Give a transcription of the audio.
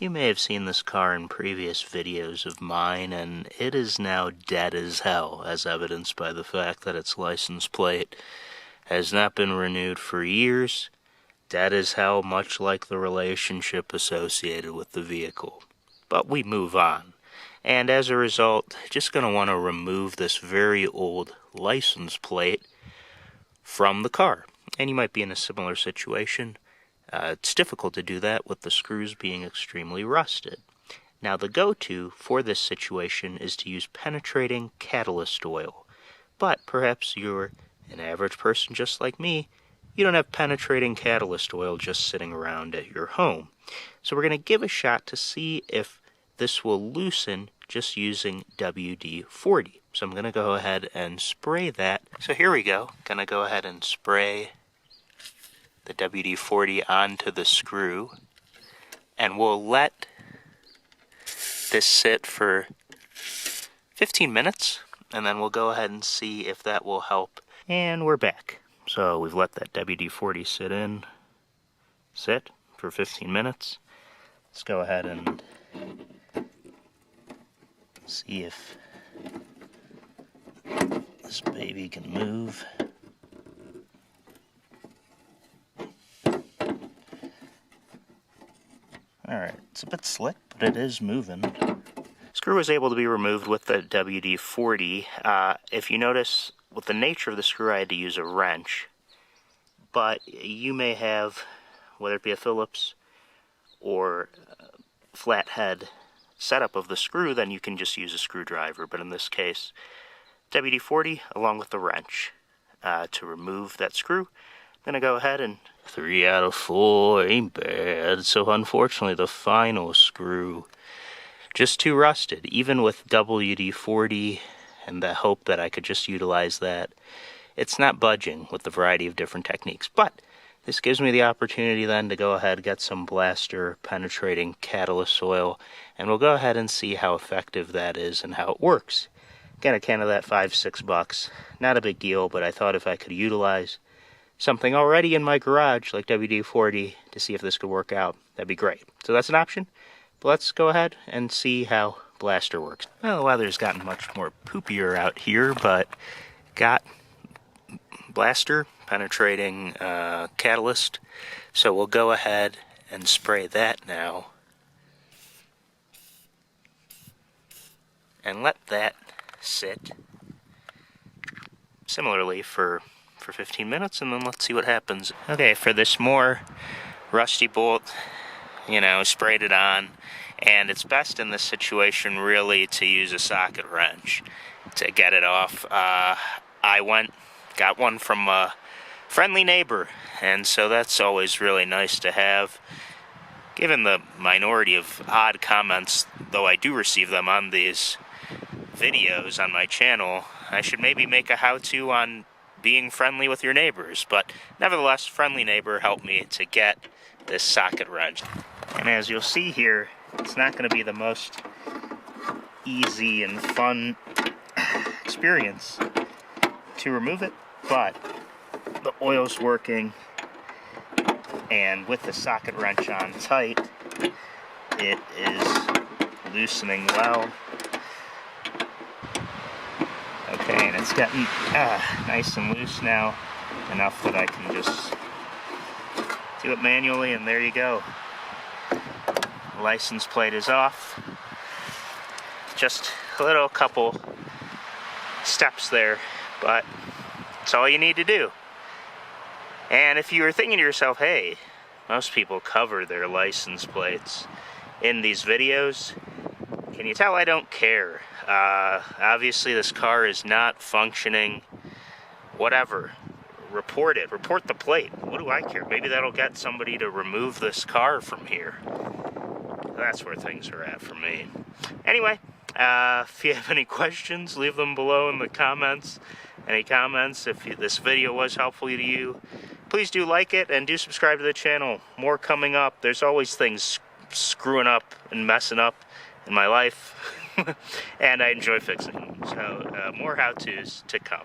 You may have seen this car in previous videos of mine, and it is now dead as hell, as evidenced by the fact that its license plate has not been renewed for years. Dead as hell, much like the relationship associated with the vehicle. But we move on. And as a result, just going to want to remove this very old license plate from the car. And you might be in a similar situation. It's difficult to do that with the screws being extremely rusted. Now, the go-to for this situation is to use penetrating catalyst oil. But perhaps you're an average person just like me. You don't have penetrating catalyst oil just sitting around at your home. So we're going to give a shot to see if this will loosen just using WD-40. So I'm going to go ahead and spray that. So here we go. Going to go ahead and spray the WD-40 onto the screw, and we'll let this sit for 15 minutes, and then we'll go ahead and see if that will help. And we're back. So we've let that WD-40 sit for 15 minutes. Let's go ahead and see if this baby can move. Alright, it's a bit slick, but it is moving. Screw was able to be removed with the WD-40. If you notice, with the nature of the screw, I had to use a wrench. But you may have, whether it be a Phillips or flathead setup of the screw, then you can just use a screwdriver. But in this case, WD-40 along with the wrench to remove that screw. I'm going to go ahead and 3 out of 4 ain't bad. So unfortunately, the final screw, just too rusted. Even with WD-40 and the hope that I could just utilize that, it's not budging with the variety of different techniques. But this gives me the opportunity then to go ahead and get some blaster penetrating catalyst oil, and we'll go ahead and see how effective that is and how it works. Got a can of that, $5-6. Not a big deal, but I thought if I could utilize something already in my garage like WD-40 to see if this could work out, that'd be great. So that's an option. But let's go ahead and see how blaster works. Well, the weather's gotten much more poopier out here, but got blaster penetrating catalyst. So we'll go ahead and spray that now. And let that sit similarly for 15 minutes, and then let's see what happens. Okay, for this more rusty bolt, sprayed it on, and it's best in this situation really to use a socket wrench to get it off. I got one from a friendly neighbor, and so that's always really nice to have. Given the minority of odd comments, though I do receive them on these videos on my channel, I should maybe make a how-to on being friendly with your neighbors, but nevertheless, friendly neighbor helped me to get this socket wrench. And as you'll see here, it's not going to be the most easy and fun experience to remove it, but the oil's working, and with the socket wrench on tight, it is loosening well. Okay, and it's gotten nice and loose now, enough that I can just do it manually, and there you go. The license plate is off. Just a little couple steps there, but it's all you need to do. And if you were thinking to yourself, hey, most people cover their license plates in these videos, can you tell I don't care? Obviously this car is not functioning. Whatever. Report it. Report the plate. What do I care? Maybe that'll get somebody to remove this car from here. That's where things are at for me. Anyway, if you have any questions, leave them below in the comments. Any comments, if this video was helpful to you, please do like it and do subscribe to the channel. More coming up. There's always things screwing up and messing up in my life. And I enjoy fixing them. So more how-tos to come.